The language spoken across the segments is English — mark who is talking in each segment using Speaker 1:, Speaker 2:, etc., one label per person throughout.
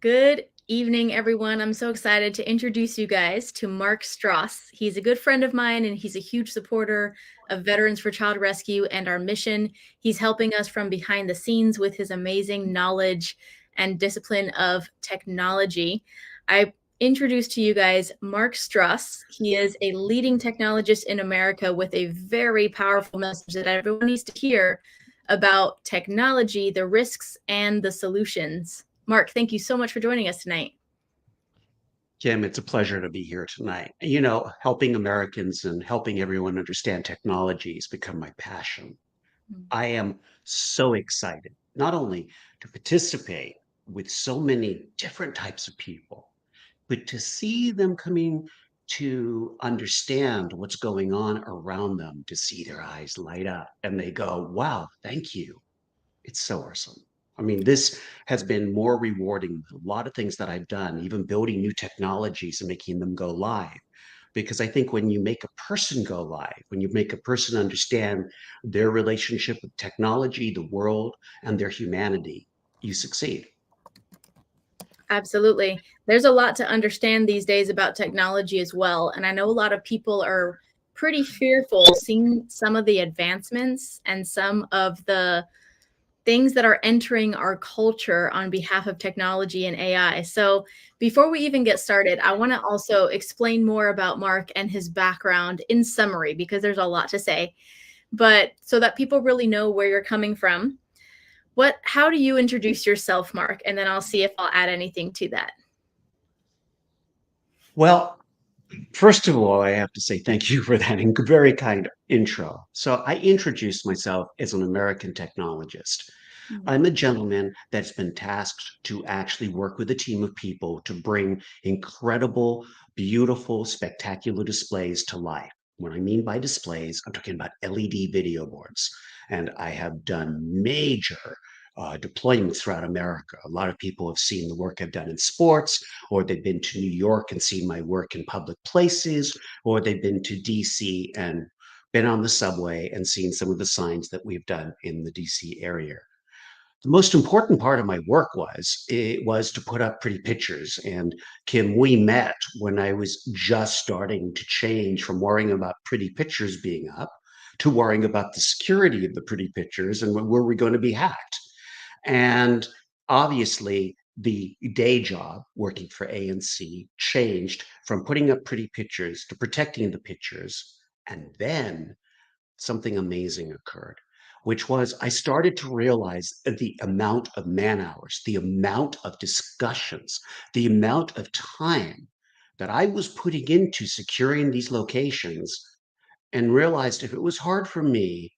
Speaker 1: Good evening, everyone. I'm so excited to introduce you guys to Mark Stross. He's a good friend of mine, and he's a huge supporter of Veterans for Child Rescue and our mission. He's helping us from behind the scenes with his amazing knowledge and discipline of technology. I introduce to you guys Mark Stross. He is a leading technologist in America with a very powerful message that everyone needs to hear about technology, the risks, and the solutions. Mark, thank you so much for joining us tonight.
Speaker 2: Kim, it's a pleasure to be here tonight. Helping Americans and helping everyone understand technology has become my passion. I am so excited, not only to participate with so many different types of people, but to see them coming to understand what's going on around them, to see their eyes light up and they go, wow, thank you. It's so awesome. I mean, this has been more rewarding than a lot of things that I've done, even building new technologies and making them go live. Because I think when you make a person go live, when you make a person understand their relationship with technology, the world, and their humanity, you succeed.
Speaker 1: Absolutely. There's a lot to understand these days about technology as well. And I know a lot of people are pretty fearful seeing some of the advancements and some of the things that are entering our culture on behalf of technology and AI. So, before we even get started, I want to also explain more about Mark and his background in summary, because there's a lot to say, but so that people really know where you're coming from. How do you introduce yourself, Mark? And then I'll see if I'll add anything to that.
Speaker 2: Well, first of all, I have to say thank you for that very kind intro. So, I introduced myself as an American technologist. I'm a gentleman that's been tasked to actually work with a team of people to bring incredible, beautiful, spectacular displays to life. What I mean by displays, I'm talking about LED video boards. And I have done major deployments throughout America. A lot of people have seen the work I've done in sports, or they've been to New York and seen my work in public places, or they've been to DC and been on the subway and seen some of the signs that we've done in the DC area. The most important part of my work was to put up pretty pictures. And Kim, we met when I was just starting to change from worrying about pretty pictures being up to worrying about the security of the pretty pictures and were we going to be hacked. And obviously, the day job working for ANC changed from putting up pretty pictures to protecting the pictures. And then something amazing occurred, which was I started to realize the amount of man hours, the amount of discussions, the amount of time that I was putting into securing these locations, and realized if it was hard for me,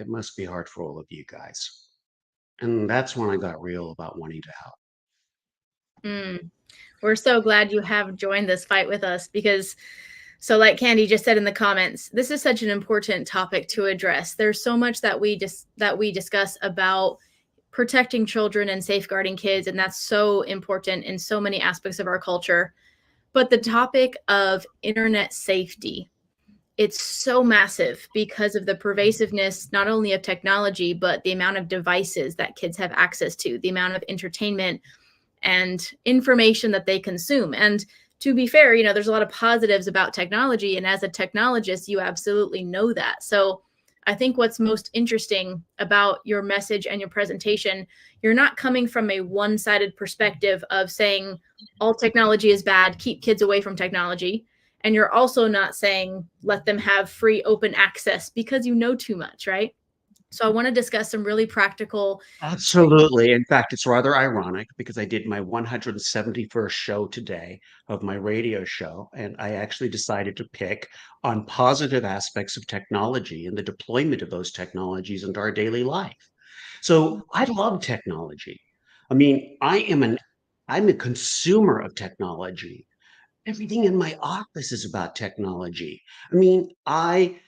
Speaker 2: it must be hard for all of you guys. And that's when I got real about wanting to help.
Speaker 1: Mm. We're so glad you have joined this fight with us because, so like Candy just said in the comments, this is such an important topic to address. There's so much that we discuss about protecting children and safeguarding kids, and that's so important in so many aspects of our culture. But the topic of internet safety, it's so massive because of the pervasiveness not only of technology but the amount of devices that kids have access to, the amount of entertainment and information that they consume. And to be fair, there's a lot of positives about technology. And as a technologist, you absolutely know that. So I think what's most interesting about your message and your presentation, you're not coming from a one-sided perspective of saying all technology is bad, keep kids away from technology. And you're also not saying let them have free open access because you know too much, right? So I want to discuss some really practical.
Speaker 2: Absolutely. In fact, it's rather ironic because I did my 171st show today of my radio show, and I actually decided to pick on positive aspects of technology and the deployment of those technologies into our daily life. So I love technology. I mean, I'm a consumer of technology. Everything in my office is about technology. I mean, I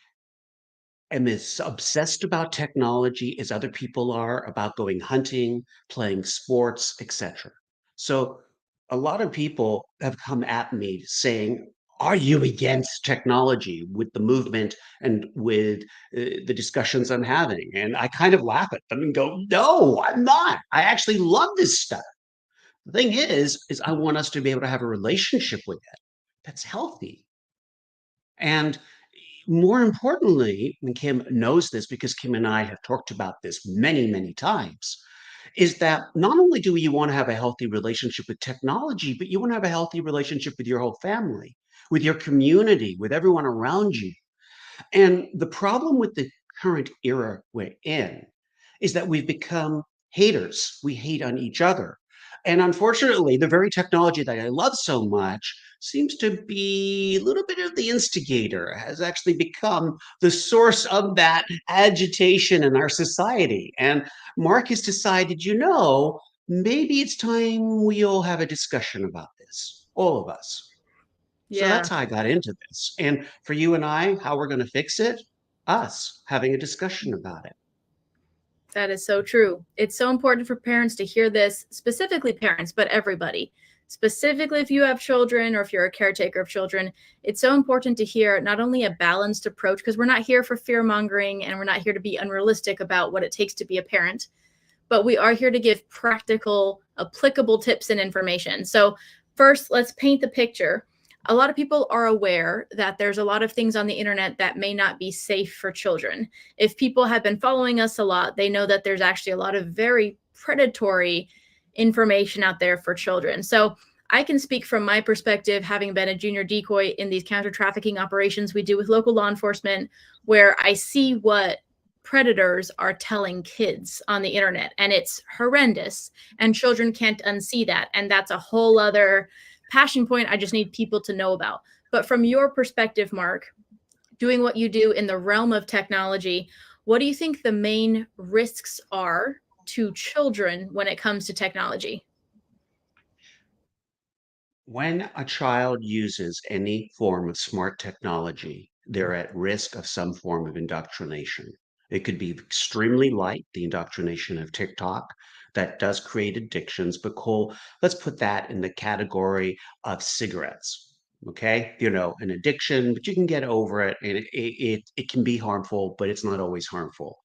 Speaker 2: am as obsessed about technology as other people are about going hunting, playing sports, etc. So a lot of people have come at me saying, are you against technology with the movement and with the discussions I'm having? And I kind of laugh at them and go, no, I'm not. I actually love this stuff. The thing is I want us to be able to have a relationship with it that's healthy. And more importantly, and Kim knows this because Kim and I have talked about this many, many times, is that not only do you want to have a healthy relationship with technology, but you want to have a healthy relationship with your whole family, with your community, with everyone around you. And the problem with the current era we're in is that we've become haters. We hate on each other. And unfortunately, the very technology that I love so much seems to be a little bit of the instigator, has actually become the source of that agitation in our society. And Mark has decided, maybe it's time we all have a discussion about this, all of us. So
Speaker 1: Yeah.
Speaker 2: that's how I got into this. And for you and I, how we're going to fix it? Us having a discussion about it.
Speaker 1: That is so true. It's so important for parents to hear this, specifically parents, but everybody. Specifically, if you have children or if you're a caretaker of children, it's so important to hear not only a balanced approach, because we're not here for fear mongering and we're not here to be unrealistic about what it takes to be a parent, but we are here to give practical, applicable tips and information. So, first, let's paint the picture. A lot of people are aware that there's a lot of things on the internet that may not be safe for children. If people have been following us a lot, they know that there's actually a lot of very predatory information out there for children. So, I can speak from my perspective, having been a junior decoy in these counter trafficking operations we do with local law enforcement, where I see what predators are telling kids on the internet, and it's horrendous, and children can't unsee that, and that's a whole other passion point I just need people to know about. But from your perspective, Mark, doing what you do in the realm of technology, what do you think the main risks are to children when it comes to technology?
Speaker 2: When a child uses any form of smart technology, they're at risk of some form of indoctrination. It could be extremely light, the indoctrination of TikTok, that does create addictions, but Cole, let's put that in the category of cigarettes. Okay, an addiction, but you can get over it, and it can be harmful, but it's not always harmful.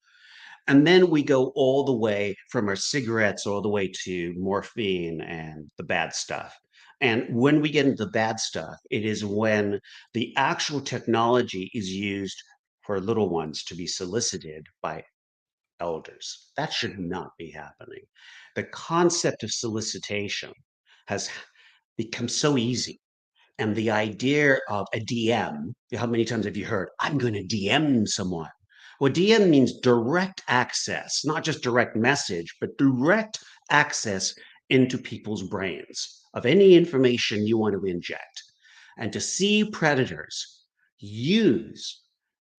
Speaker 2: And then we go all the way from our cigarettes all the way to morphine and the bad stuff. And when we get into the bad stuff, it is when the actual technology is used for little ones to be solicited by elders. That should not be happening. The concept of solicitation has become so easy, and the idea of a DM, how many times have you heard, I'm going to DM someone? Well, DM means direct access, not just direct message, but direct access into people's brains of any information you want to inject. And to see predators use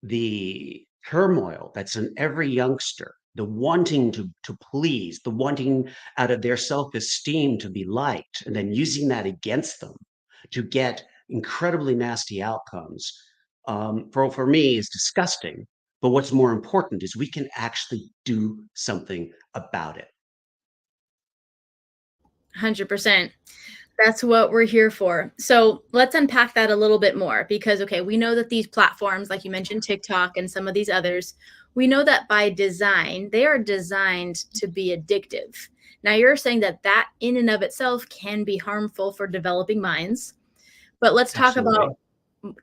Speaker 2: the turmoil that's in every youngster, the wanting to please, the wanting out of their self-esteem to be liked, and then using that against them to get incredibly nasty outcomes, for me is disgusting. But what's more important is we can actually do something about it.
Speaker 1: 100%. That's what we're here for. So let's unpack that a little bit more because, okay, we know that these platforms, like you mentioned, TikTok and some of these others, we know that by design, they are designed to be addictive. Now, you're saying that that in and of itself can be harmful for developing minds. But let's talk
Speaker 2: Absolutely.
Speaker 1: about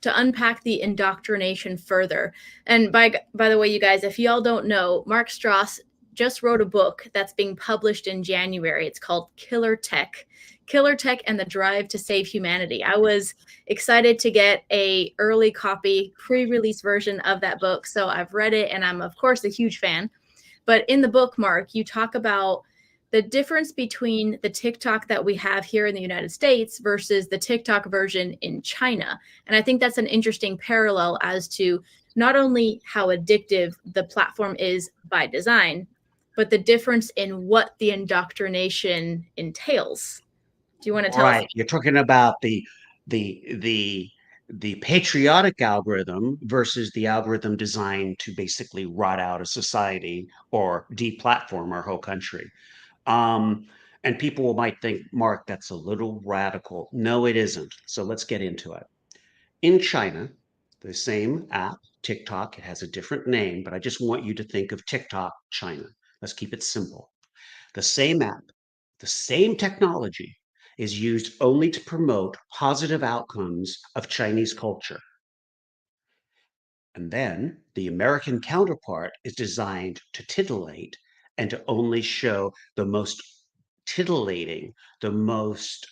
Speaker 1: to unpack the indoctrination further. And by the way, you guys, if y'all don't know, Mark Stross just wrote a book that's being published in January. It's called Killer Tech and the Drive to Save Humanity. I was excited to get a early copy, pre-release version of that book. So I've read it and I'm of course a huge fan. But in the book, Mark, you talk about the difference between the TikTok that we have here in the United States versus the TikTok version in China. And I think that's an interesting parallel as to not only how addictive the platform is by design, but the difference in what the indoctrination entails. Do you want to tell us?
Speaker 2: Right. You're talking about the patriotic algorithm versus the algorithm designed to basically rot out a society or deplatform our whole country. Um, and people might think, Mark, that's a little radical. No, it isn't. So let's get into it. In China, the same app, TikTok, it has a different name, but I just want you to think of TikTok China. Let's keep it simple. The same app, The same technology is used only to promote positive outcomes of Chinese culture. And then the American counterpart is designed to titillate and to only show the most titillating, the most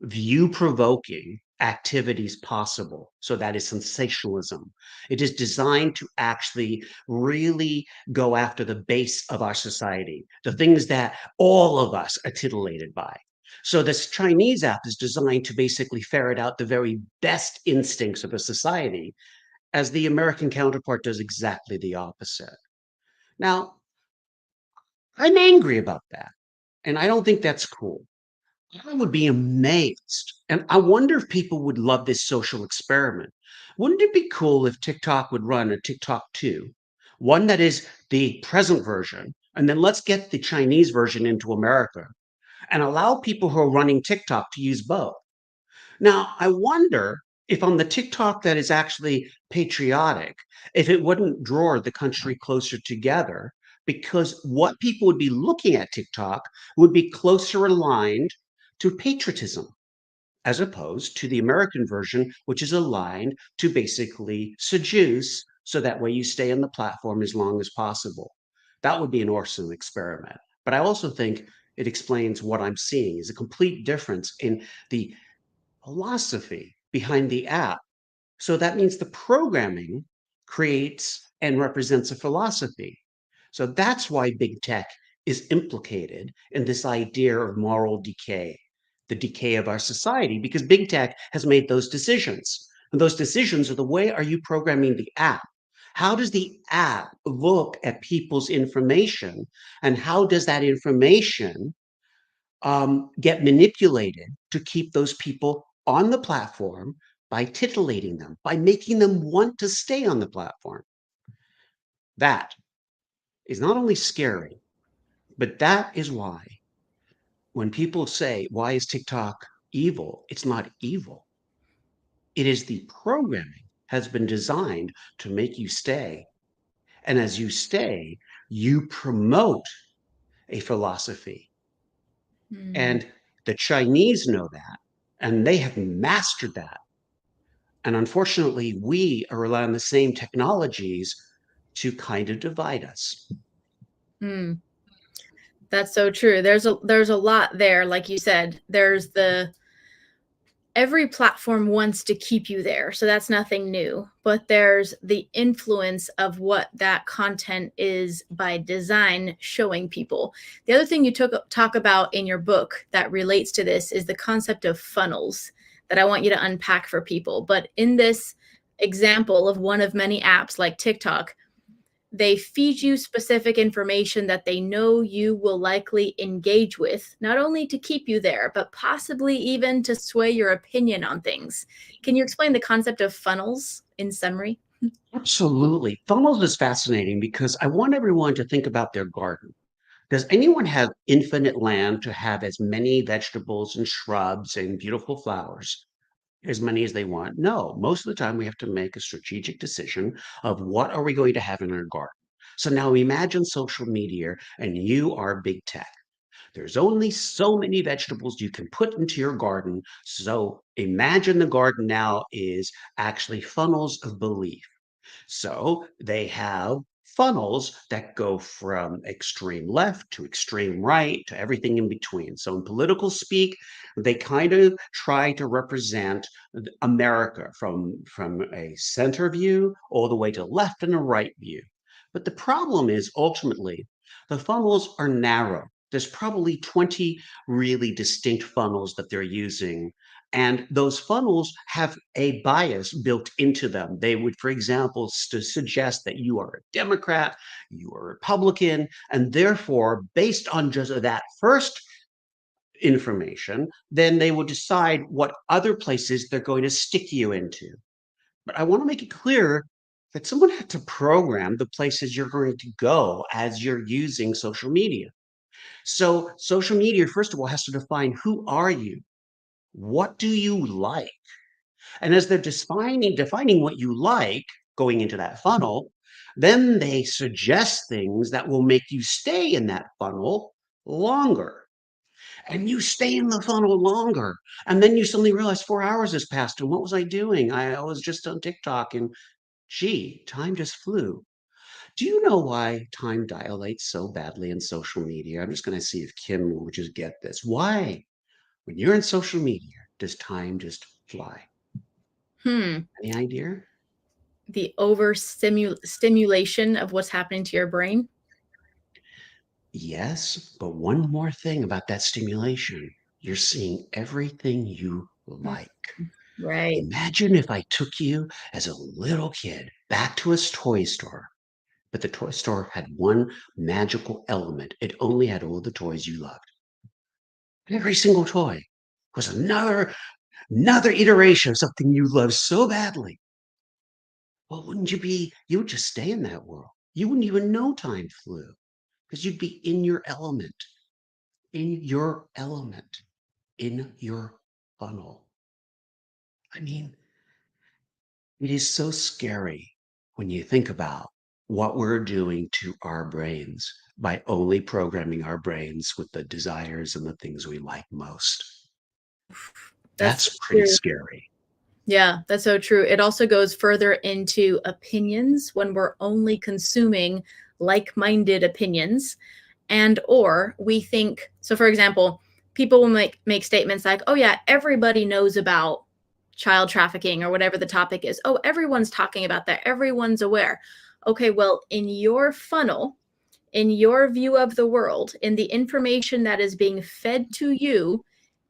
Speaker 2: view provoking activities possible. So that is sensationalism. It is designed to actually really go after the base of our society, the things that all of us are titillated by. So this Chinese app is designed to basically ferret out the very best instincts of a society, as the American counterpart does exactly the opposite. Now, I'm angry about that, and I don't think that's cool. I would be amazed, and I wonder if people would love this social experiment. Wouldn't it be cool if TikTok would run a TikTok 2, one that is the present version, and then let's get the Chinese version into America and allow people who are running TikTok to use both? Now, I wonder if on the TikTok that is actually patriotic, if it wouldn't draw the country closer together, because what people would be looking at TikTok would be closer aligned to patriotism, as opposed to the American version, which is aligned to basically seduce, so that way you stay on the platform as long as possible. That would be an awesome experiment. But I also think it explains what I'm seeing is a complete difference in the philosophy behind the app. So that means the programming creates and represents a philosophy. So that's why big tech is implicated in this idea of moral decay, the decay of our society, because big tech has made those decisions. And those decisions are the way are you programming the app? How does the app look at people's information? And how does that information get manipulated to keep those people on the platform by titillating them, by making them want to stay on the platform? That is not only scary, but that is why when people say, why is TikTok evil? It's not evil. It is the programming has been designed to make you stay. And as you stay, you promote a philosophy.
Speaker 1: Mm.
Speaker 2: And the Chinese know that, and they have mastered that. And unfortunately, we are relying on the same technologies to kind of divide us.
Speaker 1: Mm. That's so true. There's a lot there, like you said. There's the every platform wants to keep you there, so that's nothing new. But there's the influence of what that content is by design showing people. The other thing you talk about in your book that relates to this is the concept of funnels that I want you to unpack for people. But in this example of one of many apps like TikTok, they feed you specific information that they know you will likely engage with, not only to keep you there, but possibly even to sway your opinion on things. Can you explain the concept of funnels in summary?
Speaker 2: Absolutely. Funnels is fascinating because I want everyone to think about their garden. Does anyone have infinite land to have as many vegetables and shrubs and beautiful flowers, as many as they want? No. Most of the time, we have to make a strategic decision of what are we going to have in our garden. So now imagine social media and you are big tech. There's only so many vegetables you can put into your garden. So imagine the garden now is actually funnels of belief. So they have funnels that go from extreme left to extreme right to everything in between. So in political speak, they kind of try to represent America from a center view all the way to left and a right view. But the problem is ultimately the funnels are narrow. There's probably 20 really distinct funnels that they're using, and those funnels have a bias built into them. They would, for example, suggest that you are a Democrat, you are a Republican, and therefore, based on just that first information, then they will decide what other places they're going to stick you into. But I want to make it clear that someone had to program the places you're going to go as you're using social media. So social media, first of all, has to define who are you? What do you like? And as they're defining what you like going into that funnel, then they suggest things that will make you stay in that funnel longer. And you stay in the funnel longer. And then you suddenly realize 4 hours has passed. And what was I doing? I was just on TikTok and gee, time just flew. Do you know why time dilates so badly in social media? I'm just going to see if Kim will just get this. Why, when you're in social media, does time just fly?
Speaker 1: Hmm.
Speaker 2: Any idea?
Speaker 1: The stimulation of what's happening to your brain.
Speaker 2: Yes, but one more thing about that stimulation. You're seeing everything you
Speaker 1: Mm,
Speaker 2: like.
Speaker 1: right.
Speaker 2: Imagine if I took you as a little kid back to a toy store, but the toy store had one magical element. It only had all the toys you loved. Every single toy was another iteration of something you love so badly. Well, wouldn't you be? You would just stay in that world. You wouldn't even know time flew because you'd be in your element, in your element, in your funnel. I mean, it is so scary when you think about what we're doing to our brains by only programming our brains with the desires and the things we like most.
Speaker 1: That's
Speaker 2: That's pretty
Speaker 1: true.
Speaker 2: scary.
Speaker 1: Yeah, that's so true. It also goes further into opinions when we're only consuming like-minded opinions, and or we think, so for example, people will make statements like, "Oh yeah, everybody knows about child trafficking," or whatever the topic is. "Oh, everyone's talking about that. Everyone's aware." Okay, well, in your funnel, in your view of the world, in the information that is being fed to you,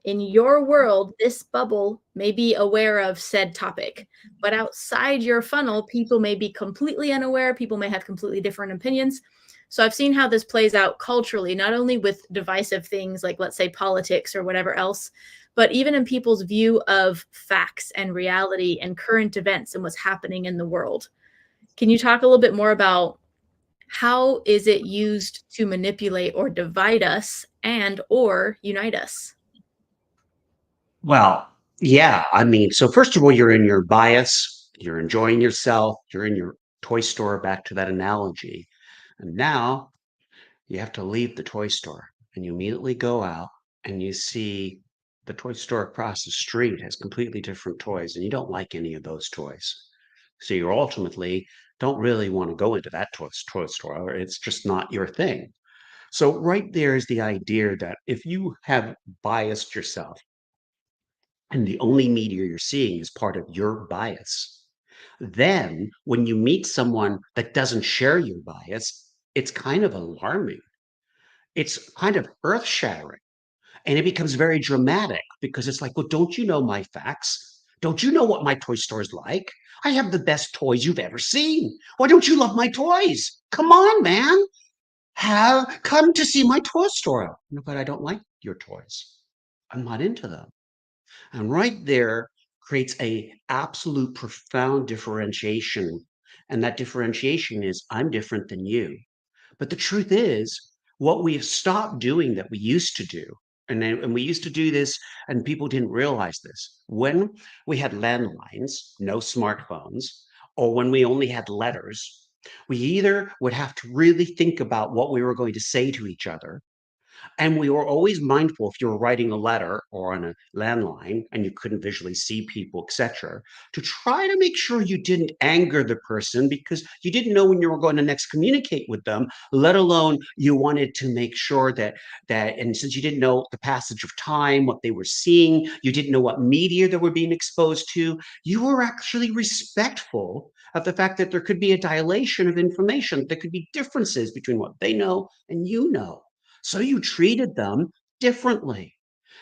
Speaker 1: in your world, this bubble may be aware of said topic. But outside your funnel, people may be completely unaware. People may have completely different opinions. So I've seen how this plays out culturally, not only with divisive things like, let's say, politics or whatever else, but even in people's view of facts and reality and current events and what's happening in the world. Can you talk a little bit more about how is it used to manipulate or divide us and or unite us?
Speaker 2: Well, yeah, I mean, so first of all, you're in your bias, you're enjoying yourself, you're in your toy store, back to that analogy. And now you have to leave the toy store and you immediately go out and you see the toy store across the street has completely different toys and you don't like any of those toys. So you ultimately don't really want to go into that toy store, or it's just not your thing. So right there is the idea that if you have biased yourself and the only media you're seeing is part of your bias, then when you meet someone that doesn't share your bias, it's kind of alarming. It's kind of earth shattering. And it becomes very dramatic because it's like, well, don't you know my facts? Don't you know what my toy store is like? I have the best toys you've ever seen. Why don't you love my toys? Come on, man. Have come to see my toy store. No, but I don't like your toys. I'm not into them. And right there creates a absolute profound differentiation. And that differentiation is I'm different than you. But the truth is, what we have stopped doing that we used to do, and we used to do this, and people didn't realize this. When we had landlines, no smartphones, or when we only had letters, we either would have to really think about what we were going to say to each other, and we were always mindful if you were writing a letter or on a landline and you couldn't visually see people, etc., to try to make sure you didn't anger the person because you didn't know when you were going to next communicate with them, let alone you wanted to make sure that and since you didn't know the passage of time, what they were seeing, you didn't know what media they were being exposed to, you were actually respectful of the fact that there could be a dilation of information. There could be differences between what they know and you know. So you treated them differently.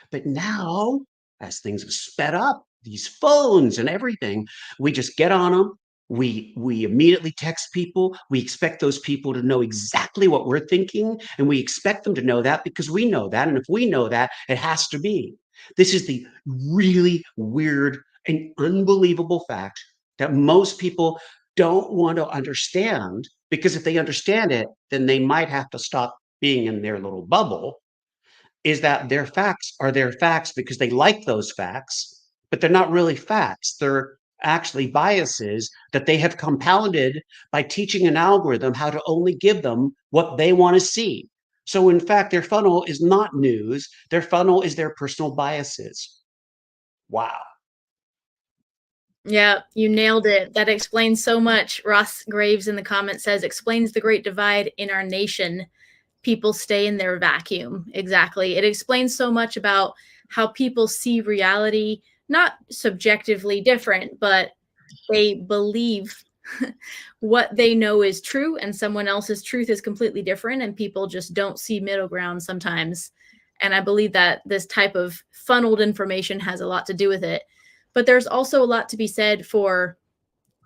Speaker 2: But now, as things have sped up, these phones and everything, we just get on them. We immediately text people. We expect those people to know exactly what we're thinking, and we expect them to know that because we know that. And if we know that, it has to be. This is the really weird and unbelievable fact that most people don't want to understand because if they understand it, then they might have to stop being in their little bubble, is that their facts are their facts because they like those facts, but they're not really facts. They're actually biases that they have compounded by teaching an algorithm how to only give them what they want to see. So in fact, their funnel is not news. Their funnel is their personal biases. Wow.
Speaker 1: Yeah, you nailed it. That explains so much. Ross Graves in the comments says, explains the great divide in our nation. People stay in their vacuum. Exactly. It explains so much about how people see reality, not subjectively different, but they believe what they know is true, and someone else's truth is completely different, and people just don't see middle ground sometimes. And I believe that this type of funneled information has a lot to do with it. But there's also a lot to be said for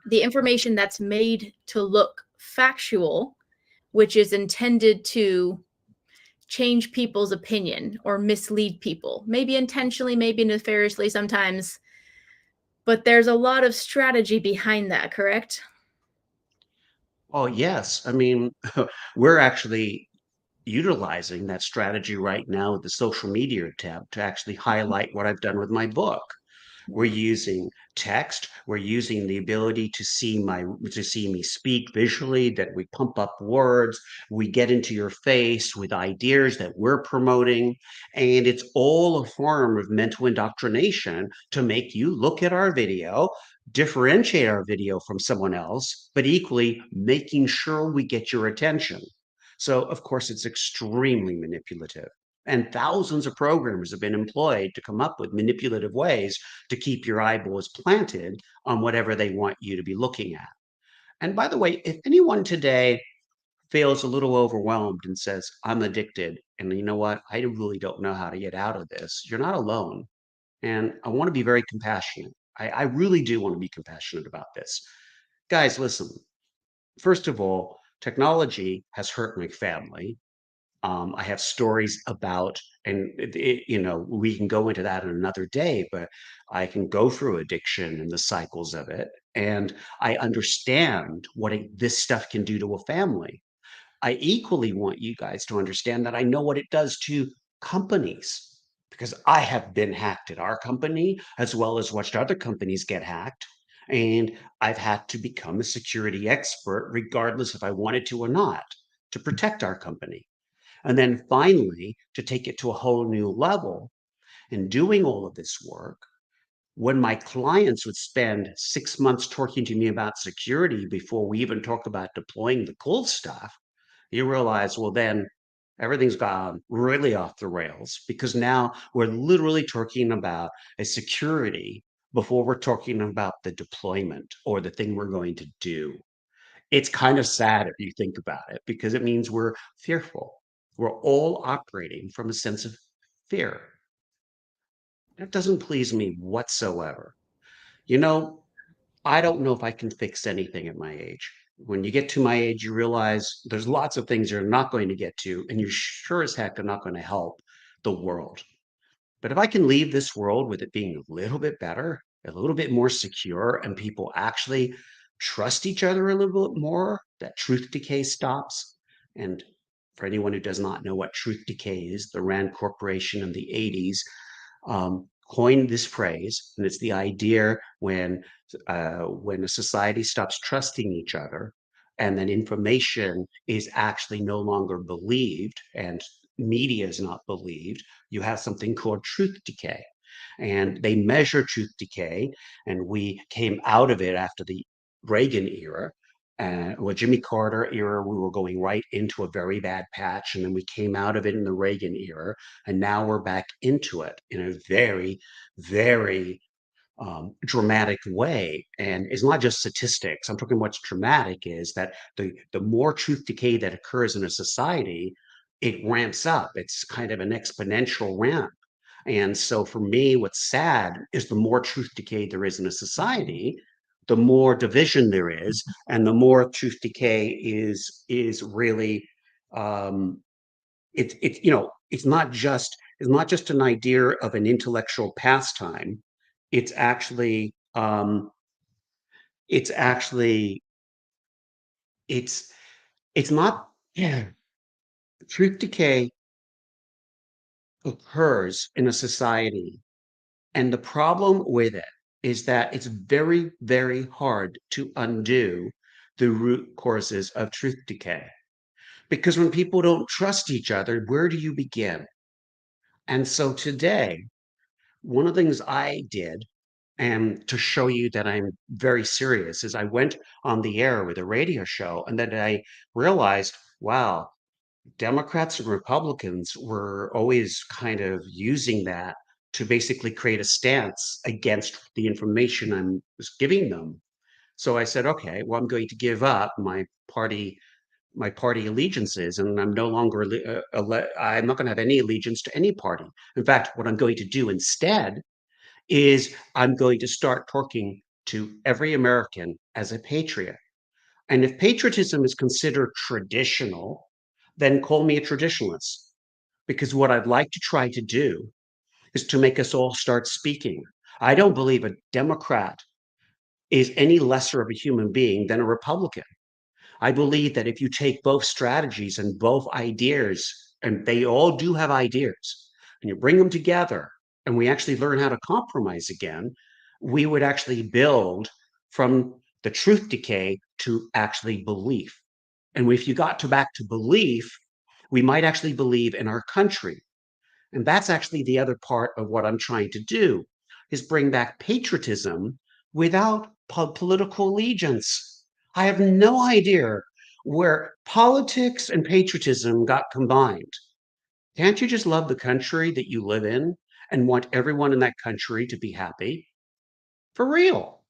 Speaker 1: the information that's made to look factual, which is intended to change people's opinion or mislead people, maybe intentionally, maybe nefariously sometimes. But there's a lot of strategy behind that, correct?
Speaker 2: Oh, yes. I mean, we're actually utilizing that strategy right now with the social media tab to actually highlight what I've done with my book. We're using text. We're using the ability to see me speak visually, that we pump up words. We get into your face with ideas that we're promoting. And it's all a form of mental indoctrination to make you look at our video, differentiate our video from someone else, but equally making sure we get your attention. So, of course, it's extremely manipulative. And thousands of programmers have been employed to come up with manipulative ways to keep your eyeballs planted on whatever they want you to be looking at. And by the way, if anyone today feels a little overwhelmed and says, I'm addicted, and you know what, I really don't know how to get out of this, you're not alone. And I want to be very compassionate. I really do want to be compassionate about this. Guys, listen, first of all, technology has hurt my family. I have stories about, and we can go into that in another day, but I can go through addiction and the cycles of it. And I understand what this stuff can do to a family. I equally want you guys to understand that I know what it does to companies because I have been hacked at our company as well as watched other companies get hacked. And I've had to become a security expert, regardless if I wanted to or not, to protect our company. And then finally, to take it to a whole new level and doing all of this work, when my clients would spend 6 months talking to me about security before we even talk about deploying the cool stuff, you realize, well, then everything's gone really off the rails because now we're literally talking about a security before we're talking about the deployment or the thing we're going to do. It's kind of sad if you think about it because it means we're fearful. We're all operating from a sense of fear. That doesn't please me whatsoever. You know, I don't know if I can fix anything at my age. When you get to my age, you realize there's lots of things you're not going to get to, and you sure as heck are not going to help the world. But if I can leave this world with it being a little bit better, a little bit more secure, and people actually trust each other a little bit more, that truth decay stops. And for anyone who does not know what truth decay is, the Rand Corporation in the 80s coined this phrase, and it's the idea when a society stops trusting each other, and then information is actually no longer believed, and media is not believed. You have something called truth decay, and they measure truth decay, and we came out of it after the Reagan era. Well, Jimmy Carter era, we were going right into a very bad patch, and then we came out of it in the Reagan era, and now we're back into it in a very, very dramatic way. And it's not just statistics. I'm talking what's dramatic is that the more truth decay that occurs in a society, it ramps up. It's kind of an exponential ramp. And so for me, what's sad is the more truth decay there is in a society, the more division there is, and the more truth decay is really it's not just an idea of an intellectual pastime. It's actually it's actually it's it's not yeah. Truth decay occurs in a society. And the problem with it is that it's very, very hard to undo the root causes of truth decay Because when people don't trust each other, where do you begin? And so today, one of the things I did, and to show you that I'm very serious, is I went on the air with a radio show, and then I realized, wow, Democrats and Republicans were always kind of using that to basically create a stance against the information I was giving them. So I said, okay, well, I'm going to give up my party allegiances, and I'm no longer I'm not going to have any allegiance to any party. In fact, what I'm going to do instead is I'm going to start talking to every American as a patriot. And if patriotism is considered traditional, then call me a traditionalist. Because what I'd like to try to do is to make us all start speaking. I don't believe a Democrat is any lesser of a human being than a Republican. I believe that if you take both strategies and both ideas, and they all do have ideas, and you bring them together, and we actually learn how to compromise again, we would actually build from the truth decay to actually belief. And if you got to back to belief, we might actually believe in our country. And that's actually the other part of what I'm trying to do is bring back patriotism without political allegiance. I have no idea where politics and patriotism got combined. Can't you just love the country that you live in and want everyone in that country to be happy? For real.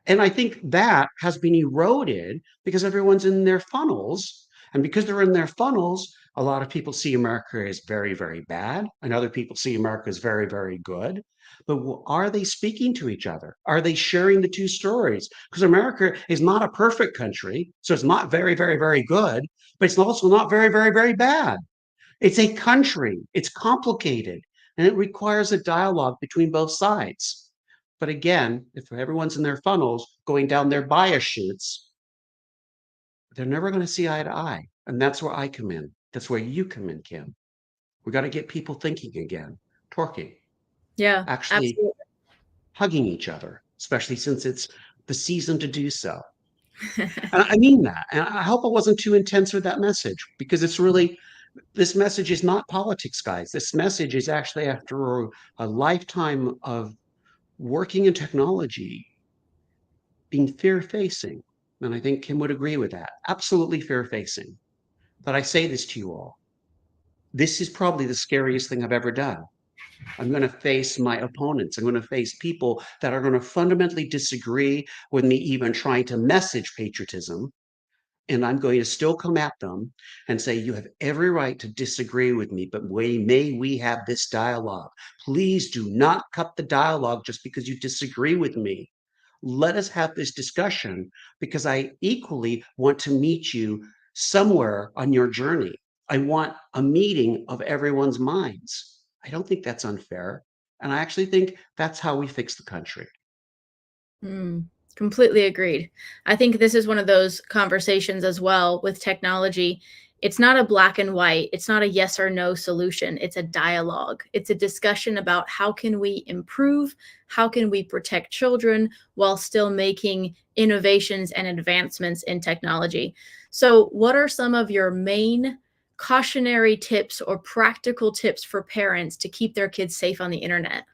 Speaker 2: And I think that has been eroded because everyone's in their funnels. And because they're in their funnels, a lot of people see America as very, very bad, and other people see America as very, very good. But are they speaking to each other? Are they sharing the two stories? Because America is not a perfect country. So it's not very, very, very good, but it's also not very, very, very bad. It's a country, it's complicated, and it requires a dialogue between both sides. But again, if everyone's in their funnels going down their bias chutes, they're never going to see eye to eye. And that's where I come in. That's where you come in, Kim. We got to get people thinking again, talking,
Speaker 1: Yeah,
Speaker 2: actually
Speaker 1: absolutely.
Speaker 2: hugging each other, especially since it's the season to do so. And I mean that. And I hope I wasn't too intense with that message because it's really, this message is not politics, guys. This message is actually after a lifetime of working in technology, being fear facing. And I think Kim would agree with that. Absolutely fear facing. But I say this to you all. This is probably the scariest thing I've ever done. I'm going to face my opponents. I'm going to face people that are going to fundamentally disagree with me, even trying to message patriotism. And I'm going to still come at them and say, you have every right to disagree with me, but may we have this dialogue. Please do not cut the dialogue just because you disagree with me. Let us have this discussion because I equally want to meet you somewhere on your journey. I want a meeting of everyone's minds. I don't think that's unfair. And I actually think that's how we fix the country.
Speaker 1: Mm, completely agreed. I think this is one of those conversations as well with technology. It's not a black and white. It's not a yes or no solution. It's a dialogue. It's a discussion about how can we improve, how can we protect children while still making innovations and advancements in technology. So, what are some of your main cautionary tips or practical tips for parents to keep their kids safe on the internet?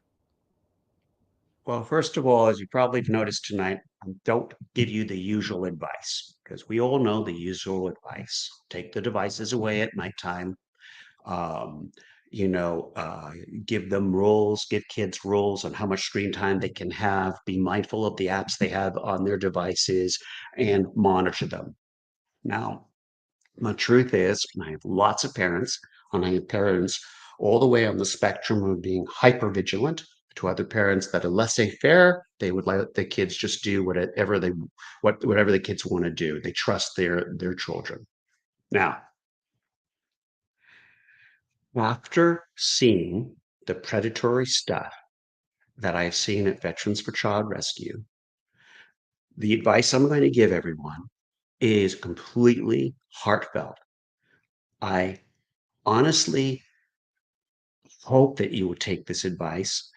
Speaker 2: Well, first of all, as you probably noticed tonight, I don't give you the usual advice because we all know the usual advice. Take the devices away at nighttime. Um, you know, give them rules, give kids rules on how much screen time they can have, be mindful of the apps they have on their devices, and monitor them. Now, the truth is, I have lots of parents, and I have parents all the way on the spectrum of being hyper vigilant to other parents that are laissez-faire. They would let the kids just do whatever the kids want to do. They trust their children. Now, after seeing the predatory stuff that I've seen at Veterans for Child Rescue, the advice I'm going to give everyone is completely heartfelt. I honestly hope that you will take this advice.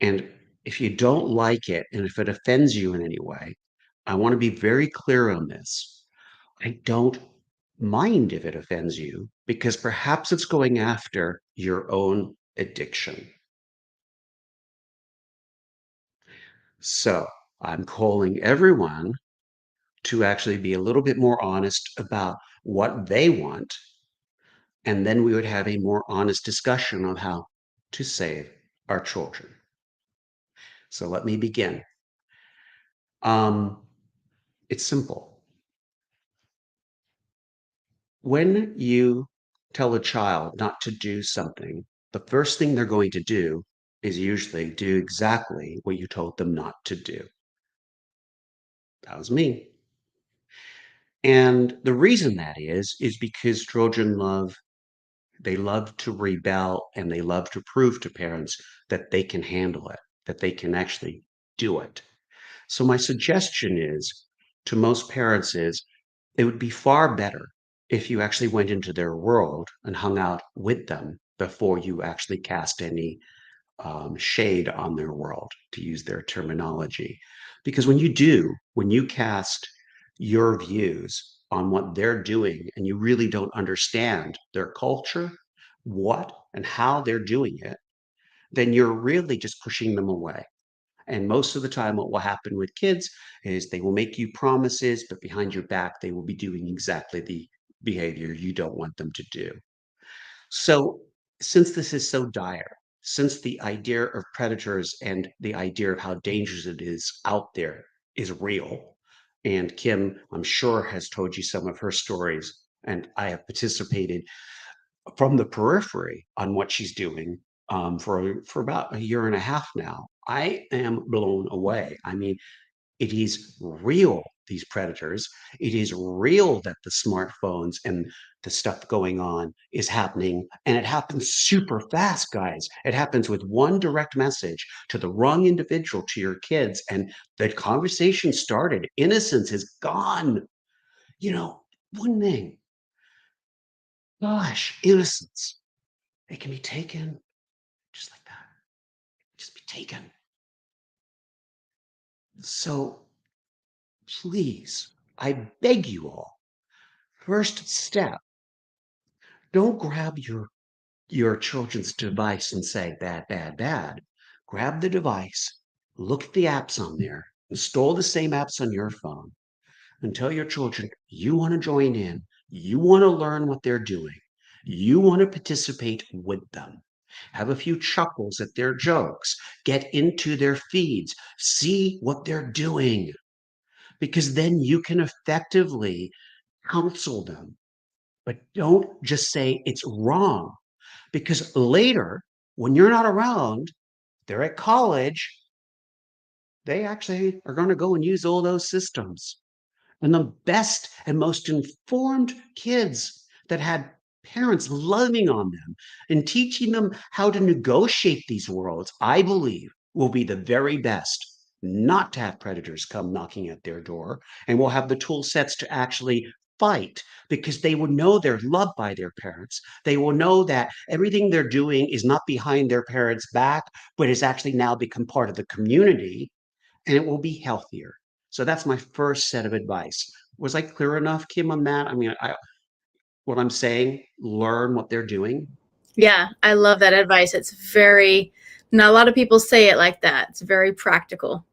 Speaker 2: And if you don't like it, and if it offends you in any way, I want to be very clear on this. I don't Mind if it offends you, because perhaps it's going after your own addiction. So I'm calling everyone to actually be a little bit more honest about what they want. And then we would have a more honest discussion on how to save our children. So let me begin. It's simple. When you tell a child not to do something, the first thing they're going to do is usually do exactly what you told them not to do. That was me. And the reason that is because children they love to rebel and they love to prove to parents that they can handle it, that they can actually do it. So my suggestion is to most parents is it would be far better if you actually went into their world and hung out with them before you actually cast any shade on their world, to use their terminology. Because when you cast your views on what they're doing and you really don't understand their culture, what and how they're doing it, then you're really just pushing them away. And most of the time, what will happen with kids is they will make you promises, but behind your back, they will be doing exactly the behavior you don't want them to do. So, since this is so dire, since the idea of predators and the idea of how dangerous it is out there is real, and Kim, I'm sure, has told you some of her stories, and I have participated from the periphery on what she's doing for about a year and a half now. I am blown away. I mean, it is real, these predators. It is real that the smartphones and the stuff going on is happening. And it happens super fast, guys. It happens with one direct message to the wrong individual, to your kids. And the conversation started. Innocence is gone. You know, one thing, gosh, innocence. It can be taken just like that. Just be taken. So please, I beg you all, first step, don't grab your children's device and say bad, bad, bad. Grab the device, look at the apps on there, install the same apps on your phone, and tell your children you want to join in, you want to learn what they're doing, you want to participate with them. Have a few chuckles at their jokes, get into their feeds, see what they're doing, because then you can effectively counsel them. But don't just say it's wrong, because later, when you're not around, they're at college, they actually are going to go and use all those systems. And the best and most informed kids that had parents loving on them and teaching them how to negotiate these worlds, I believe, will be the very best not to have predators come knocking at their door, and will have the tool sets to actually fight, because they will know they're loved by their parents. They will know that everything they're doing is not behind their parents' back, but has actually now become part of the community, and it will be healthier. So that's my first set of advice. Was I clear enough, Kim, on that? I mean, what I'm saying, learn what they're doing.
Speaker 1: Yeah, I love that advice. It's very, not a lot of people say it like that. It's very practical.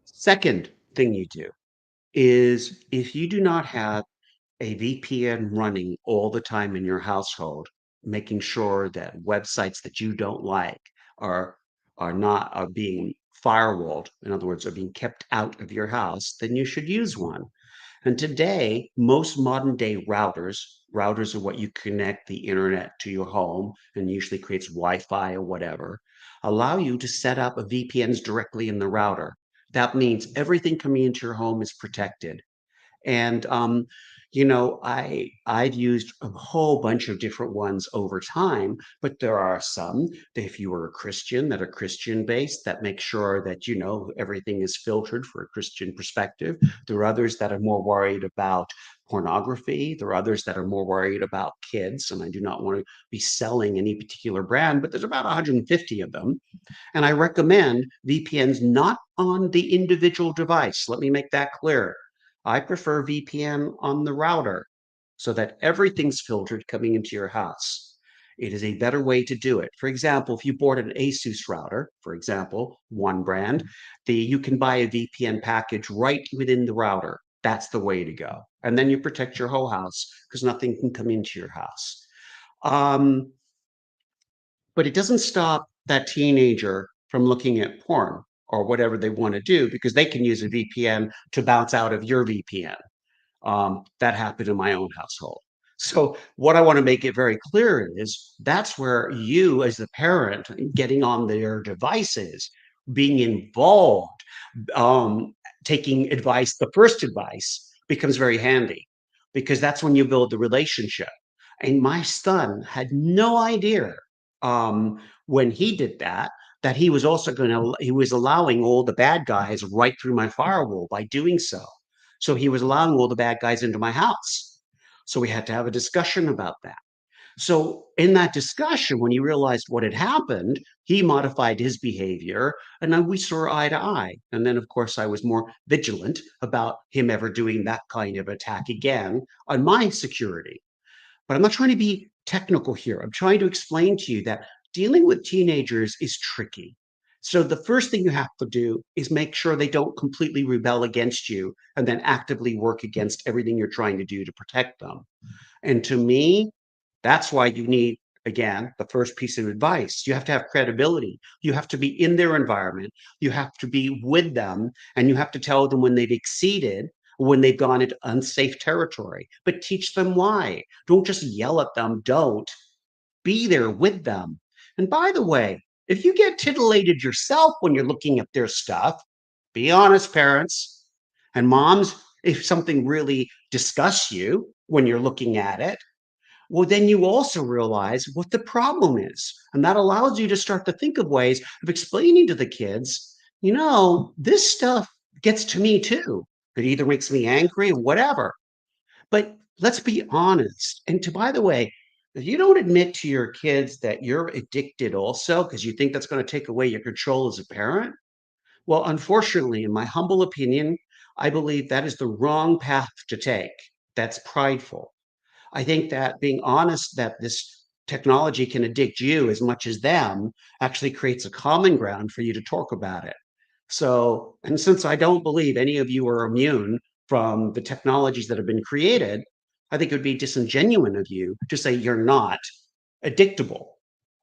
Speaker 2: Second thing you do is, if you do not have a VPN running all the time in your household, making sure that websites that you don't like are are being firewalled, in other words, are being kept out of your house, then you should use one. And today, most modern day routers are what you connect the internet to your home and usually creates Wi-Fi or whatever, allow you to set up a VPNs directly in the router. That means everything coming into your home is protected. And I've used a whole bunch of different ones over time, but there are some that, if you are a Christian, that are Christian based, that make sure that everything is filtered for a Christian perspective. There are others that are more worried about pornography. There are others that are more worried about kids, and I do not want to be selling any particular brand, but there's about 150 of them. And I recommend VPNs not on the individual device. Let me make that clear. I prefer VPN on the router so that everything's filtered coming into your house. It is a better way to do it. For example, if you bought an Asus router, for example, one brand, you can buy a VPN package right within the router. That's the way to go. And then you protect your whole house because nothing can come into your house. Um, but it doesn't stop that teenager from looking at porn or whatever they want to do because they can use a VPN to bounce out of your VPN. That happened in my own household. So, what I want to make it very clear is that's where you, as the parent, getting on their devices, being involved, um, taking advice, the first advice becomes very handy because that's when you build the relationship. And my son had no idea um, when he did that that he was also going to he was allowing all the bad guys right through my firewall by doing so. So he was allowing all the bad guys into my house. So we had to have a discussion about that. So in that discussion, when he realized what had happened, he modified his behavior, and then we saw eye to eye. And then, of course, I was more vigilant about him ever doing that kind of attack again on my security. But I'm not trying to be technical here. I'm trying to explain to you that dealing with teenagers is tricky. So the first thing you have to do is make sure they don't completely rebel against you and then actively work against everything you're trying to do to protect them. And to me, that's why you need, again, the first piece of advice. You have to have credibility. You have to be in their environment. You have to be with them, and you have to tell them when they've exceeded, when they've gone into unsafe territory, but teach them why. Don't just yell at them. Don't be there with them. And by the way, if you get titillated yourself when you're looking at their stuff, be honest, parents and moms, if something really disgusts you when you're looking at it, well, then you also realize what the problem is. And that allows you to start to think of ways of explaining to the kids, this stuff gets to me too. It either makes me angry or whatever. But let's be honest. And by the way, if you don't admit to your kids that you're addicted also, because you think that's going to take away your control as a parent, well, unfortunately, in my humble opinion, I believe that is the wrong path to take. That's prideful. I think that being honest that this technology can addict you as much as them actually creates a common ground for you to talk about it. So, and since I don't believe any of you are immune from the technologies that have been created, I think it would be disingenuous of you to say you're not addictable.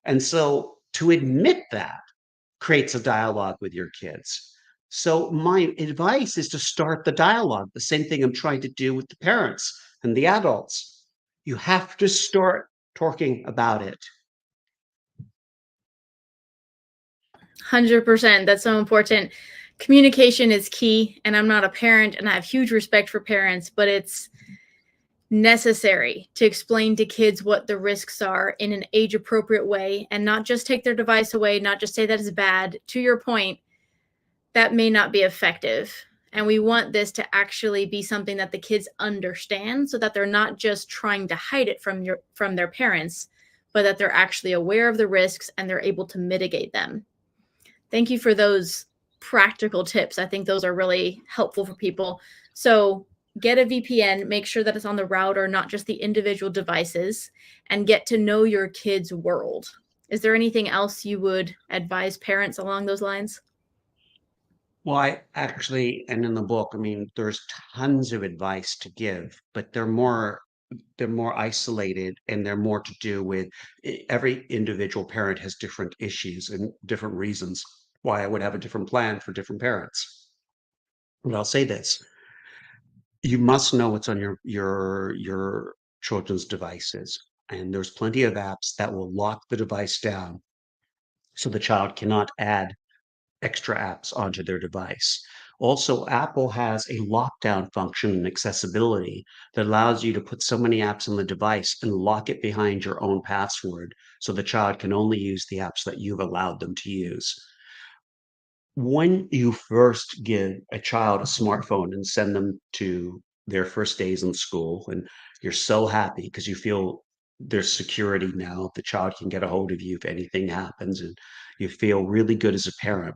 Speaker 2: And so to admit that creates a dialogue with your kids. So my advice is to start the dialogue, the same thing I'm trying to do with the parents and the adults. You have to start talking about it.
Speaker 1: 100%. That's so important. Communication is key. And I'm not a parent and I have huge respect for parents, but it's necessary to explain to kids what the risks are in an age appropriate way and not just take their device away, not just say that is bad. To your point, that may not be effective. And we want this to actually be something that the kids understand so that they're not just trying to hide it from their parents, but that they're actually aware of the risks and they're able to mitigate them. Thank you for those practical tips. I think those are really helpful for people. So get a VPN, make sure that it's on the router, not just the individual devices, and get to know your kid's world. Is there anything else you would advise parents along those lines?
Speaker 2: Well, I actually, and in the book, I mean, there's tons of advice to give, but they're more isolated and they're more to do with every individual parent has different issues and different reasons why I would have a different plan for different parents. But I'll say this, you must know what's on your children's devices. And there's plenty of apps that will lock the device down so the child cannot add extra apps onto their device. Also, Apple has a lockdown function and accessibility that allows you to put so many apps on the device and lock it behind your own password so the child can only use the apps that you've allowed them to use. When you first give a child a smartphone and send them to their first days in school, and you're so happy because you feel there's security now, the child can get a hold of you if anything happens, and you feel really good as a parent.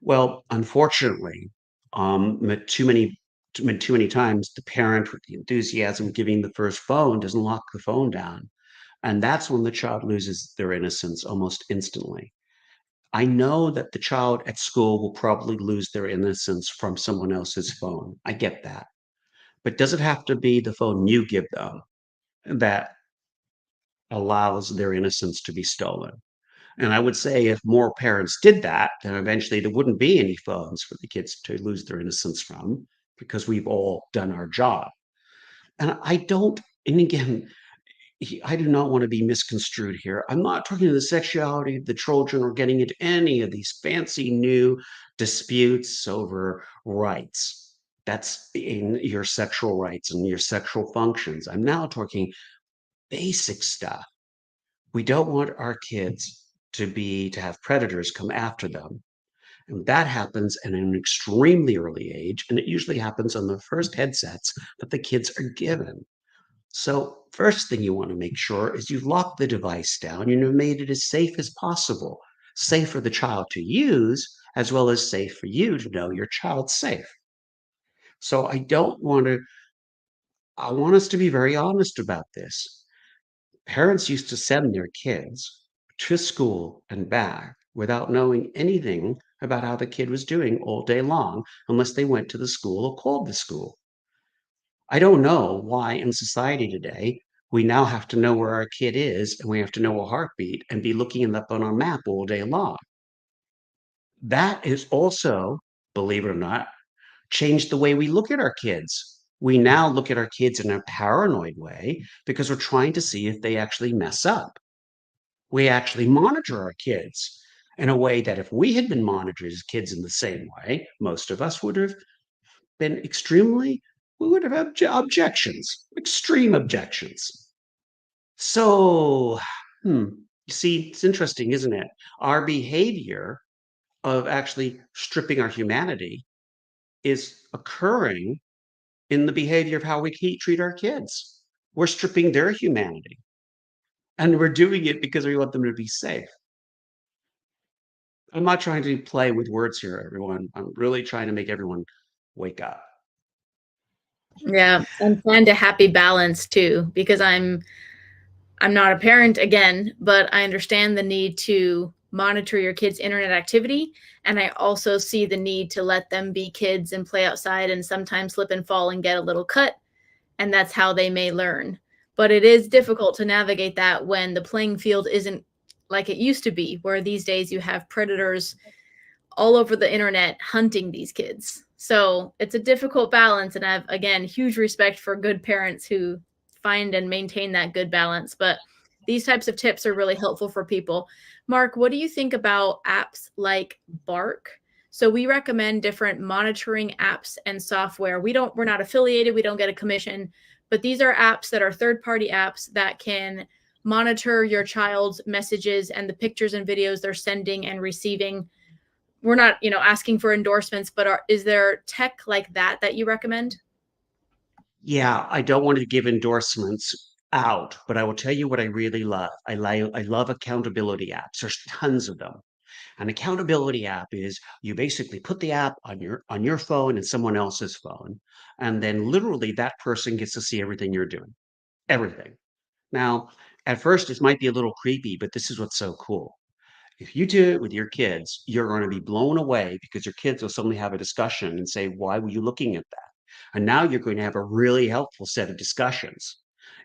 Speaker 2: Well, unfortunately, too many too many times the parent with the enthusiasm giving the first phone doesn't lock the phone down. And that's when the child loses their innocence almost instantly. I know that the child at school will probably lose their innocence from someone else's phone. I get that. But does it have to be the phone you give them that allows their innocence to be stolen? And I would say if more parents did that, then eventually there wouldn't be any phones for the kids to lose their innocence from because we've all done our job. And I don't, and again, I do not want to be misconstrued here. I'm not talking to the sexuality of the children or getting into any of these fancy new disputes over rights. That's in your sexual rights and your sexual functions. I'm now talking basic stuff. We don't want our kids to have predators come after them. And that happens at an extremely early age. And it usually happens on the first headsets that the kids are given. So, first thing you want to make sure is you've locked the device down and you've made it as safe as possible. Safe for the child to use, as well as safe for you to know your child's safe. So, I want us to be very honest about this. Parents used to send their kids to school and back without knowing anything about how the kid was doing all day long, unless they went to the school or called the school. I don't know why in society today we now have to know where our kid is and we have to know a heartbeat and be looking it up on our map all day long. That is also, believe it or not, changed the way we look at our kids. We now look at our kids in a paranoid way because we're trying to see if they actually mess up. We actually monitor our kids in a way that if we had been monitored as kids in the same way, most of us would have been extremely, we would have had objections, extreme objections. So, you see, it's interesting, isn't it? Our behavior of actually stripping our humanity is occurring in the behavior of how we treat our kids. We're stripping their humanity, and we're doing it because we want them to be safe. I'm not trying to play with words here, everyone. I'm really trying to make everyone wake up.
Speaker 1: Yeah, and find a happy balance too, because I'm not a parent again, but I understand the need to monitor your kids' internet activity. And I also see the need to let them be kids and play outside and sometimes slip and fall and get a little cut. And that's how they may learn. But it is difficult to navigate that when the playing field isn't like it used to be, where these days you have predators all over the internet hunting these kids. So it's a difficult balance. And I have, again, huge respect for good parents who find and maintain that good balance. But these types of tips are really helpful for people. Mark, what do you think about apps like Bark? So we recommend different monitoring apps and software. We're not affiliated, we don't get a commission, but these are apps that are third-party apps that can monitor your child's messages and the pictures and videos they're sending and receiving. We're not, asking for endorsements, but is there tech like that you recommend?
Speaker 2: Yeah, I don't want to give endorsements out, but I will tell you what I really love. I love accountability apps. There's tons of them. An accountability app is you basically put the app on your phone and someone else's phone, and then literally that person gets to see everything you're doing. Everything. Now, at first it might be a little creepy, but this is what's so cool. If you do it with your kids, you're going to be blown away because your kids will suddenly have a discussion and say, "Why were you looking at that?" And now you're going to have a really helpful set of discussions.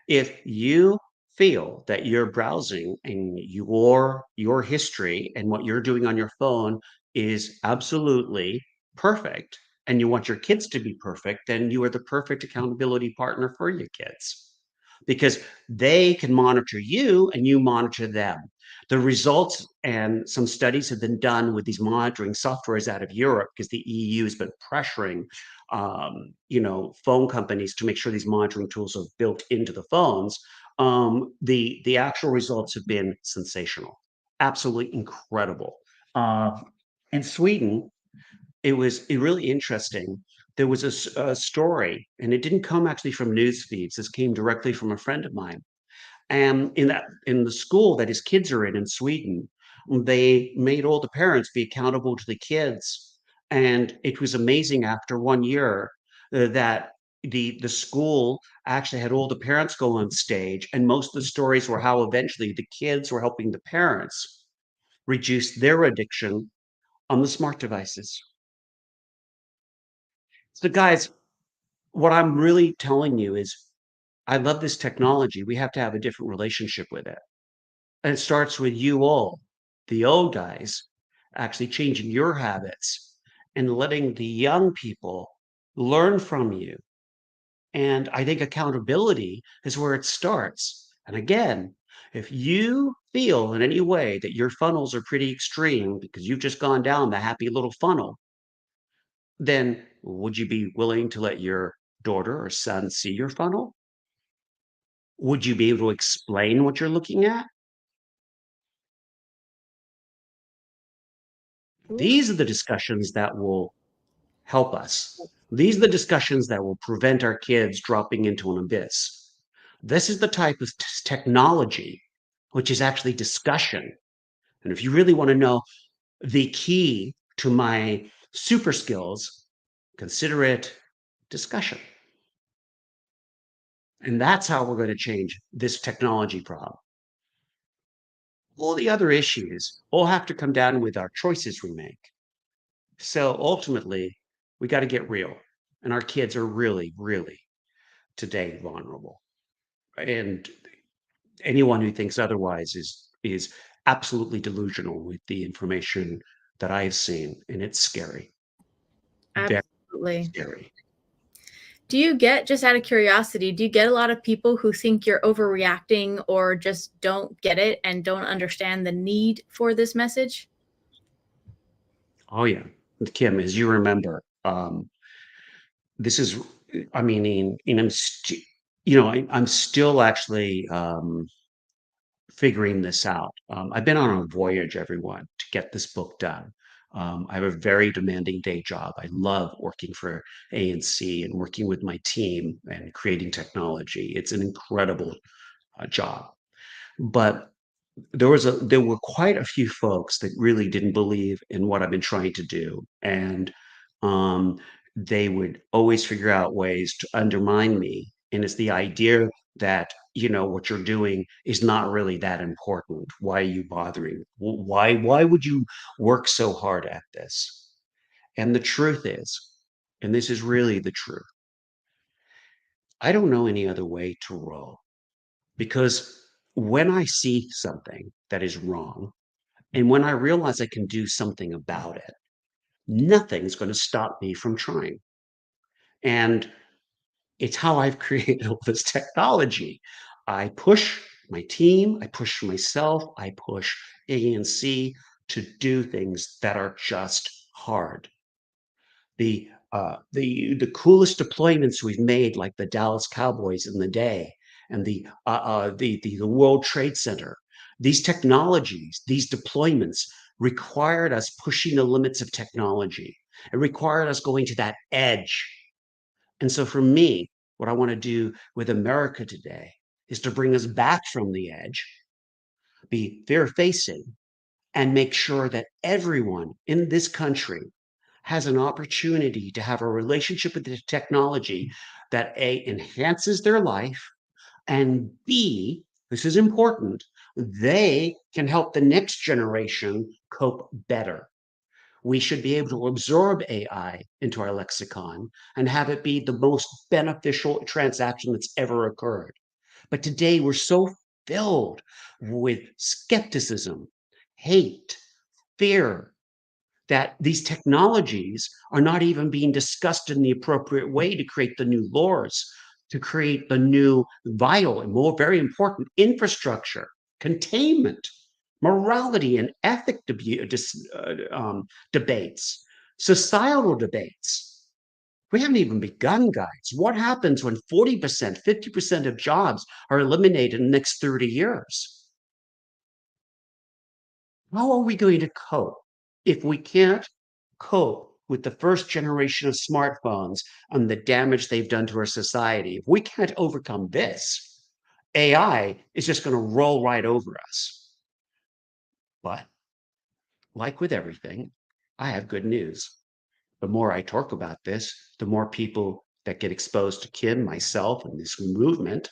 Speaker 2: If you feel that you're browsing and your history and what you're doing on your phone is absolutely perfect and you want your kids to be perfect, then you are the perfect accountability partner for your kids because they can monitor you and you monitor them. The results and some studies have been done with these monitoring softwares out of Europe because the EU has been pressuring, phone companies to make sure these monitoring tools are built into the phones. The actual results have been sensational, absolutely incredible. Uh, in Sweden, it was really interesting. There was a story, and it didn't come actually from news feeds. This came directly from a friend of mine. And in the school that his kids are in Sweden, they made all the parents be accountable to the kids. And it was amazing after 1 year. that the school actually had all the parents go on stage, and most of the stories were how eventually the kids were helping the parents reduce their addiction on the smart devices. So, guys, what I'm really telling you is I love this technology. We have to have a different relationship with it. And it starts with you all, the old guys, actually changing your habits and letting the young people learn from you. And I think accountability is where it starts. And again, if you feel in any way that your funnels are pretty extreme because you've just gone down the happy little funnel, then would you be willing to let your daughter or son see your funnel? Would you be able to explain what you're looking at?
Speaker 1: Ooh,
Speaker 2: These are the discussions that will help us. These are the discussions that will prevent our kids dropping into an abyss. This is the type of technology which is actually discussion. And if you really want to know the key to my super skills, consider it discussion. And that's how we're going to change this technology problem. All the other issues all have to come down with our choices we make. So ultimately, we got to get real. And our kids are really, really today vulnerable. And anyone who thinks otherwise is absolutely delusional with the information that I've seen. And it's scary. Very
Speaker 1: absolutely.
Speaker 2: scary.
Speaker 1: Do you get, just out of curiosity, do you get a lot of people who think you're overreacting or just don't get it and don't understand the need for this message?
Speaker 2: Oh yeah. Kim, as you remember, this is I mean, and I'm still actually figuring this out. I've been on a voyage, everyone, to get this book done. I have a very demanding day job. I love working for ANC and working with my team and creating technology. It's an incredible job. But there were quite a few folks that really didn't believe in what I've been trying to do, and um, they would always figure out ways to undermine me. And it's the idea that what you're doing is not really that important. Why are you bothering? Why would you work so hard at this? And the truth is, and this is really the truth, I don't know any other way to roll because when I see something that is wrong, and when I realize I can do something about it, nothing's going to stop me from trying. And it's how I've created all this technology. I push my team, I push myself, I push ANC to do things that are just hard. The coolest deployments we've made, like the Dallas Cowboys in the day, and the World Trade Center. These technologies, these deployments required us pushing the limits of technology. It required us going to that edge. And so for me, what I want to do with America today is to bring us back from the edge, be fair facing, and make sure that everyone in this country has an opportunity to have a relationship with the technology that A, enhances their life, and B, this is important, they can help the next generation cope better. We should be able to absorb AI into our lexicon and have it be the most beneficial transaction that's ever occurred. But today we're so filled with skepticism, hate, fear, that these technologies are not even being discussed in the appropriate way to create the new laws, to create the new vital and more very important infrastructure, containment, morality and debates, societal debates. We haven't even begun, guys. What happens when 40%, 50% of jobs are eliminated in the next 30 years? How are we going to cope if we can't cope with the first generation of smartphones and the damage they've done to our society? If we can't overcome this, AI is just going to roll right over us. But like with everything, I have good news. The more I talk about this, the more people that get exposed to Kim, myself, and this movement,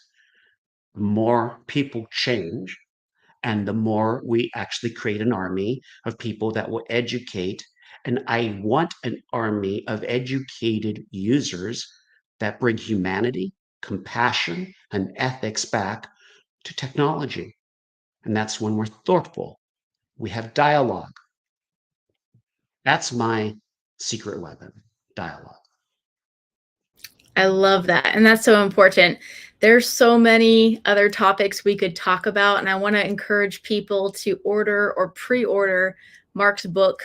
Speaker 2: the more people change, and the more we actually create an army of people that will educate. And I want an army of educated users that bring humanity, compassion, and ethics back to technology. And that's when we're thoughtful. We have dialogue. That's my secret weapon, dialogue.
Speaker 1: I love that. And that's so important. There's so many other topics we could talk about. And I want to encourage people to order or pre-order Mark's book.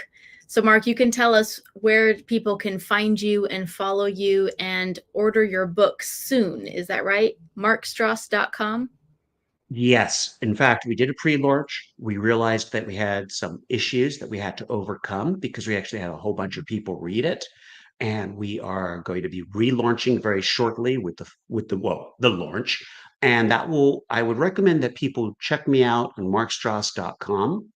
Speaker 1: So Mark, you can tell us where people can find you and follow you and order your book soon. Is that right? markstross.com?
Speaker 2: Yes. In fact, we did a pre-launch. We realized that we had some issues that we had to overcome because we actually had a whole bunch of people read it. And we are going to be relaunching very shortly with the launch. And I would recommend that people check me out on markstross.com.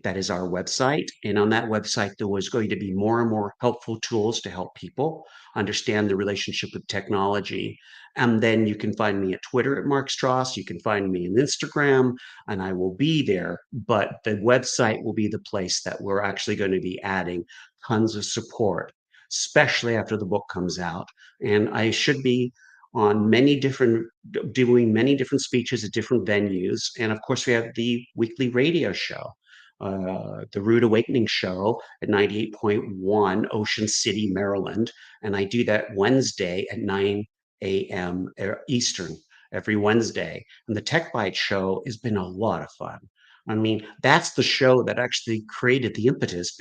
Speaker 2: That is our website. And on that website, there was going to be more and more helpful tools to help people understand the relationship with technology. And then you can find me at Twitter at Mark Stross. You can find me on Instagram, and I will be there. But the website will be the place that we're actually going to be adding tons of support, especially after the book comes out. And I should be on doing many different speeches at different venues. And of course, we have the weekly radio show, the Rude Awakening show at 98.1 Ocean City, Maryland. And I do that Wednesday at 9 a.m. Eastern every Wednesday. And the Tech Bite show has been a lot of fun. I mean, that's the show that actually created the impetus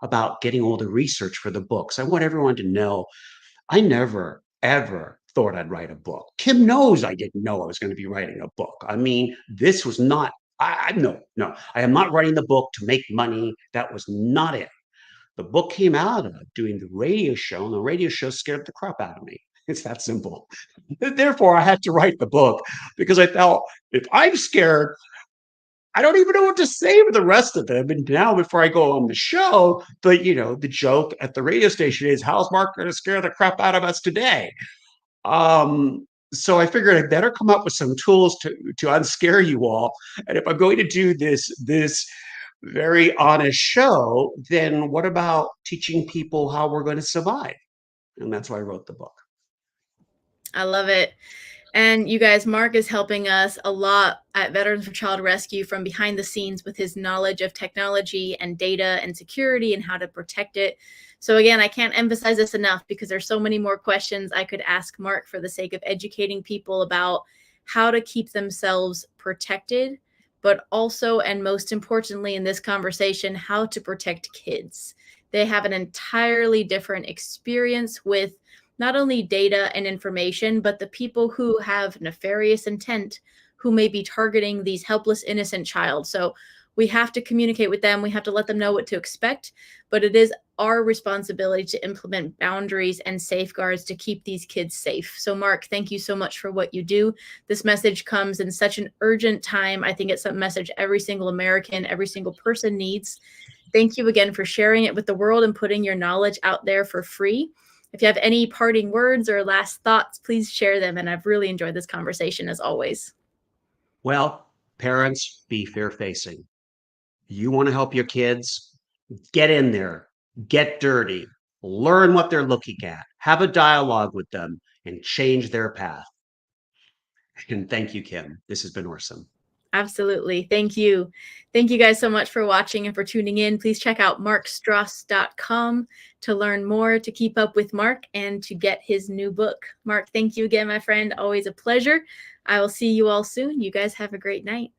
Speaker 2: about getting all the research for the books. I want everyone to know I never, ever thought I'd write a book. Kim knows I didn't know I was going to be writing a book. I mean, this was not, no, I am not writing the book to make money. That was not it. The book came out of doing the radio show, and the radio show scared the crap out of me. It's that simple. Therefore, I had to write the book because I felt if I'm scared, I don't even know what to say for the rest of them. And now, before I go on the show, the joke at the radio station is, "How's Mark going to scare the crap out of us today?" So I figured I better come up with some tools to unscare you all. And if I'm going to do this very honest show, then what about teaching people how we're going to survive? And that's why I wrote the book.
Speaker 1: I love it. And you guys, Mark is helping us a lot at Veterans for Child Rescue from behind the scenes with his knowledge of technology and data and security and how to protect it. So again, I can't emphasize this enough because there's so many more questions I could ask Mark for the sake of educating people about how to keep themselves protected, but also, and most importantly in this conversation, how to protect kids. They have an entirely different experience with not only data and information, but the people who have nefarious intent, who may be targeting these helpless, innocent child. So we have to communicate with them. We have to let them know what to expect, but it is our responsibility to implement boundaries and safeguards to keep these kids safe. So Mark, thank you so much for what you do. This message comes in such an urgent time. I think it's a message every single American, every single person needs. Thank you again for sharing it with the world and putting your knowledge out there for free. If you have any parting words or last thoughts, please share them. And I've really enjoyed this conversation as always.
Speaker 2: Well, parents, be fear-facing. You want to help your kids? Get in there, get dirty, learn what they're looking at, have a dialogue with them, and change their path. And thank you, Kim. This has been awesome.
Speaker 1: Absolutely. Thank you. Thank you guys so much for watching and for tuning in. Please check out markstross.com to learn more, to keep up with Mark, and to get his new book. Mark, thank you again, my friend. Always a pleasure. I will see you all soon. You guys have a great night.